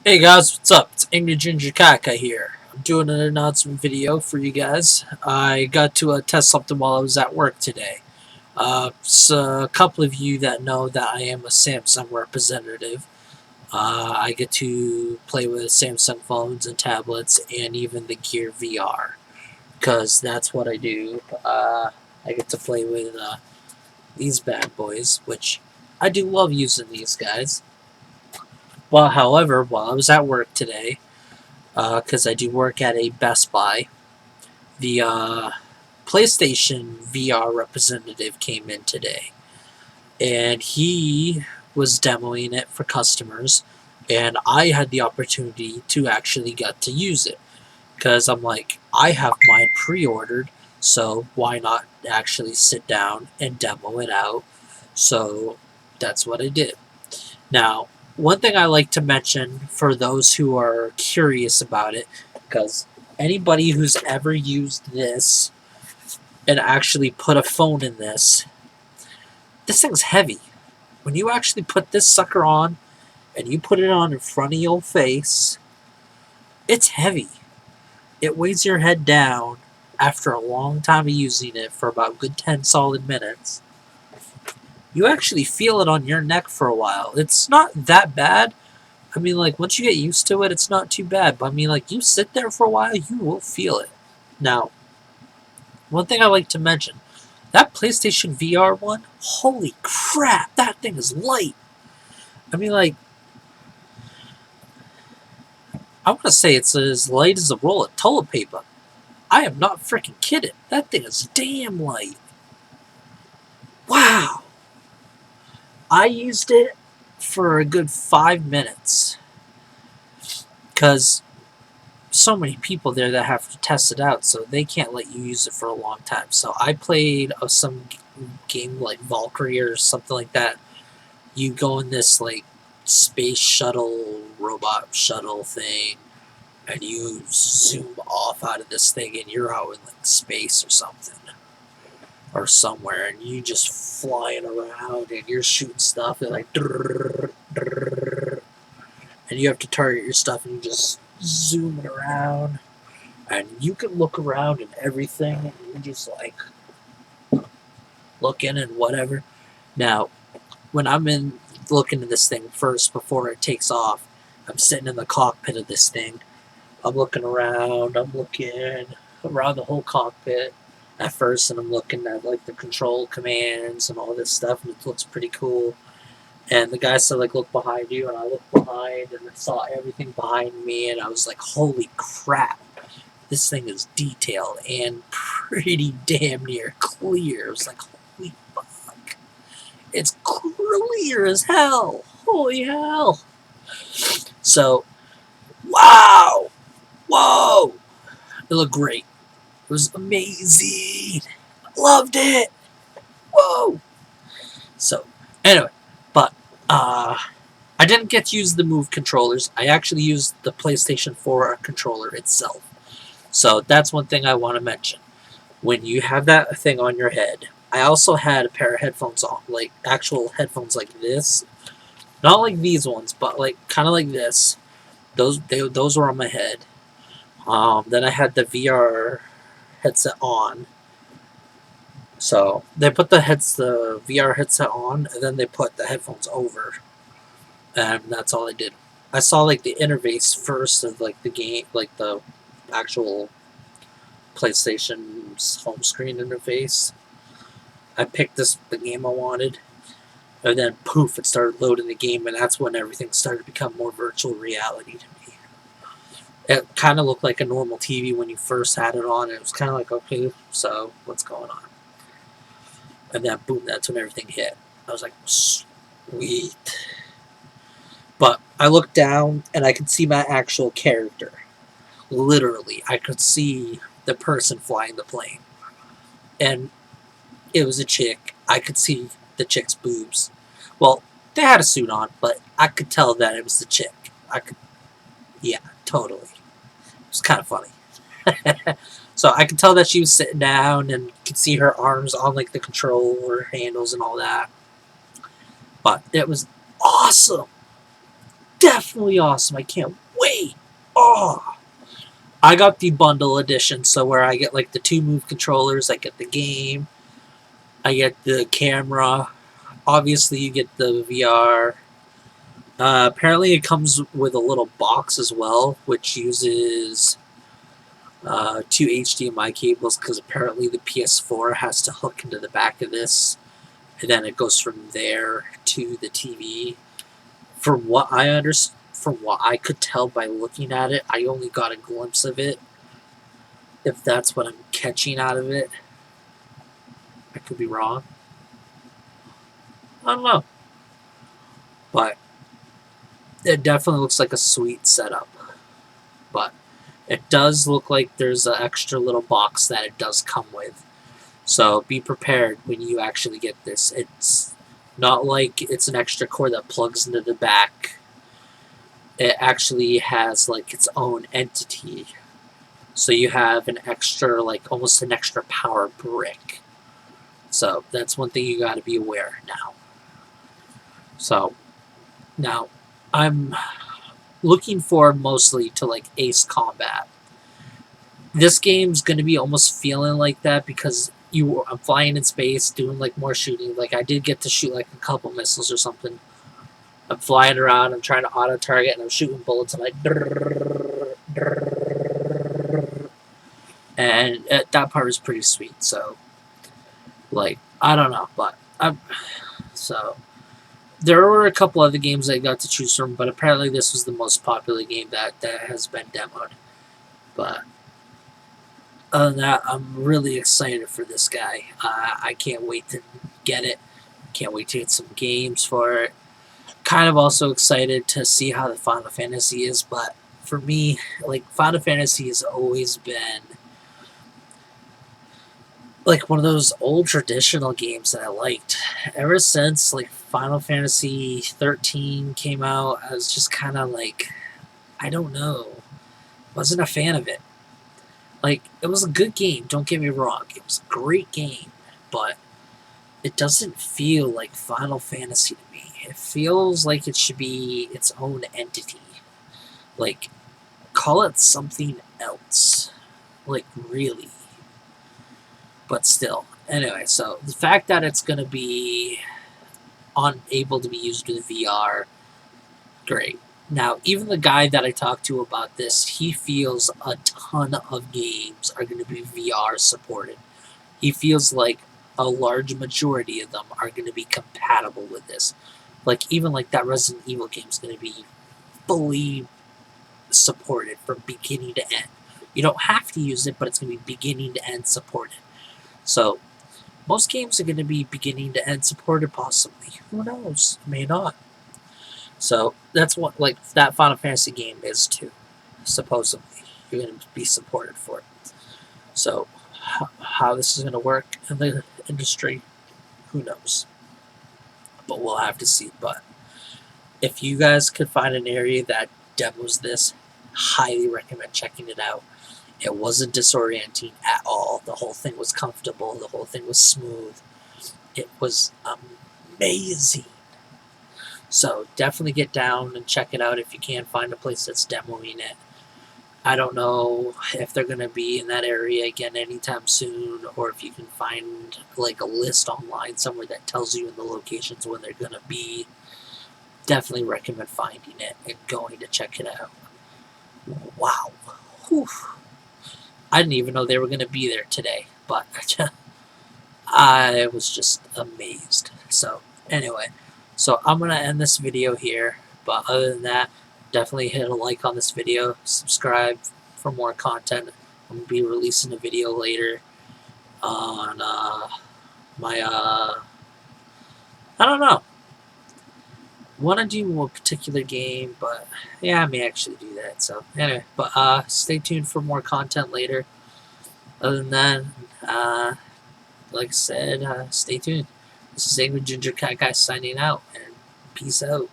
Hey guys, what's up? It's Angry Ginger Kaka here. I'm doing an announcement video for you guys. I got to test something while I was at work today. So a couple of you that know that I am a Samsung representative. I get to play with Samsung phones and tablets and even the Gear VR because that's what I do. I get to play with these bad boys, which I do love using these guys. Well, however, while I was at work today, because I do work at a Best Buy. The PlayStation VR representative came in today, and he was demoing it for customers, and I had the opportunity to actually get to use it because I'm like, I have mine pre-ordered, so why not actually sit down and demo it out? So that's what I did. Now, one thing I like to mention for those who are curious about it, because anybody who's ever used this and actually put a phone in this thing's heavy. When you actually put this sucker on and you put it on in front of your face, it's heavy. It weighs your head down after a long time of using it for about a good 10 solid minutes. You actually feel it on your neck for a while. It's not that bad. I mean, like, once you get used to it, it's not too bad. But I mean, like, you sit there for a while, you will feel it. Now, one thing I like to mention that PlayStation VR one, holy crap, that thing is light. I mean, like, I want to say it's as light as a roll of toilet paper. I am not freaking kidding. That thing is damn light. Wow. I used it for a good 5 minutes because so many people there that have to test it out, so they can't let you use it for a long time. So I played some game like Valkyrie or something like that. You go in this like space shuttle, robot shuttle thing, and you zoom off out of this thing, and you're out in like space or something, or somewhere, and you just flying around, and you're shooting stuff, and like, and you have to target your stuff, and you just zooming around, and you can look around and everything, and you're just like looking and whatever. Now, when I'm in looking at this thing first before it takes off, I'm sitting in the cockpit of this thing. I'm looking around. I'm looking around the whole cockpit at first, and I'm looking at like the control commands and all this stuff, and it looks pretty cool. And the guy said, like, look behind you, and I looked behind, and I saw everything behind me, and I was like, holy crap, this thing is detailed and pretty damn near clear. I was like, holy fuck, it's clear as hell. Holy hell. So, wow, whoa, it looked great. It was amazing. Loved it. Whoa. So, anyway, but I didn't get to use the Move controllers. I actually used the PlayStation 4 controller itself. So that's one thing I want to mention. When you have that thing on your head, I also had a pair of headphones on, like actual headphones like this. Not like these ones, but like kind of like this. Those were on my head. Then I had the VR headset on. So they put the VR headset on, and then they put the headphones over, and that's all I did. I saw like the interface first of like the game, like the actual PlayStation's home screen interface. I picked the game I wanted, and then poof, it started loading the game, and that's when everything started to become more virtual reality to me. It kind of looked like a normal TV when you first had it on, and it was kind of like, okay, so what's going on? And then boom, that's when everything hit. I was like, sweet. But I looked down and I could see my actual character. Literally, I could see the person flying the plane. And it was a chick. I could see the chick's boobs. Well, they had a suit on, but I could tell that it was the chick. Yeah, totally. It was kind of funny. So I could tell that she was sitting down and could see her arms on like the controller handles and all that. But it was awesome. definitely awesome. I can't wait. Oh, I got the bundle edition, so where I get like the 2 move controllers, I get the game, I get the camera. Obviously, you get the VR. Apparently, it comes with a little box as well, which uses 2 HDMI cables because apparently the PS4 has to hook into the back of this, and then it goes from there to the TV. From what from what I could tell by looking at it, I only got a glimpse of it. If that's what I'm catching out of it, I could be wrong. I don't know, but it definitely looks like a sweet setup. But it does look like there's an extra little box that it does come with. So be prepared when you actually get this. It's not like it's an extra cord that plugs into the back. It actually has like its own entity. So you have an extra, like almost an extra power brick. So that's one thing you got to be aware now. So now I'm looking forward mostly to like Ace Combat. This game's gonna be almost feeling like that because I'm flying in space, doing like more shooting. Like I did get to shoot like a couple missiles or something. I'm flying around, I'm trying to auto target, and I'm shooting bullets, and that part is pretty sweet. So, like, I don't know, but so there were a couple other games I got to choose from, but apparently this was the most popular game that has been demoed. But other than that, I'm really excited for this guy. I can't wait to get it. Can't wait to get some games for it. Kind of also excited to see how the Final Fantasy is, but for me, like, Final Fantasy has always been like one of those old traditional games that I liked. Ever since like Final Fantasy 13 came out, I was just kind of like, I don't know, wasn't a fan of it. Like, it was a good game, don't get me wrong, it was a great game, but it doesn't feel like Final Fantasy to me. It feels like it should be its own entity. Like, call it something else. Like, really. But still. Anyway, so the fact that it's going to be unable to be used with VR, great. Now, even the guy that I talked to about this, he feels a ton of games are going to be VR supported. He feels like a large majority of them are going to be compatible with this. Like, even like that Resident Evil game is going to be fully supported from beginning to end. You don't have to use it, but it's going to be beginning to end supported. So, most games are going to be beginning to end supported, possibly. Who knows? May not. So, that's what, like, that Final Fantasy game is, too. Supposedly. You're going to be supported for it. So, how this is going to work in the industry, who knows? But we'll have to see. But if you guys could find an area that demos this, highly recommend checking it out. It wasn't disorienting at all. The whole thing was comfortable. The whole thing was smooth. It was amazing. So definitely get down and check it out if you can find a place that's demoing it. I don't know if they're going to be in that area again anytime soon, or if you can find like a list online somewhere that tells you in the locations when they're going to be. Definitely recommend finding it and going to check it out. Wow. Whew. I didn't even know they were going to be there today, but I was just amazed. So, anyway, so I'm going to end this video here, but other than that, definitely hit a like on this video, subscribe for more content. I'm going to be releasing a video later on my, I don't know. Want to do a particular game, but yeah, I may actually do that. So anyway, but stay tuned for more content later. Other than that, like I said, stay tuned. This is Angry Ginger Cat Guy signing out, and peace out.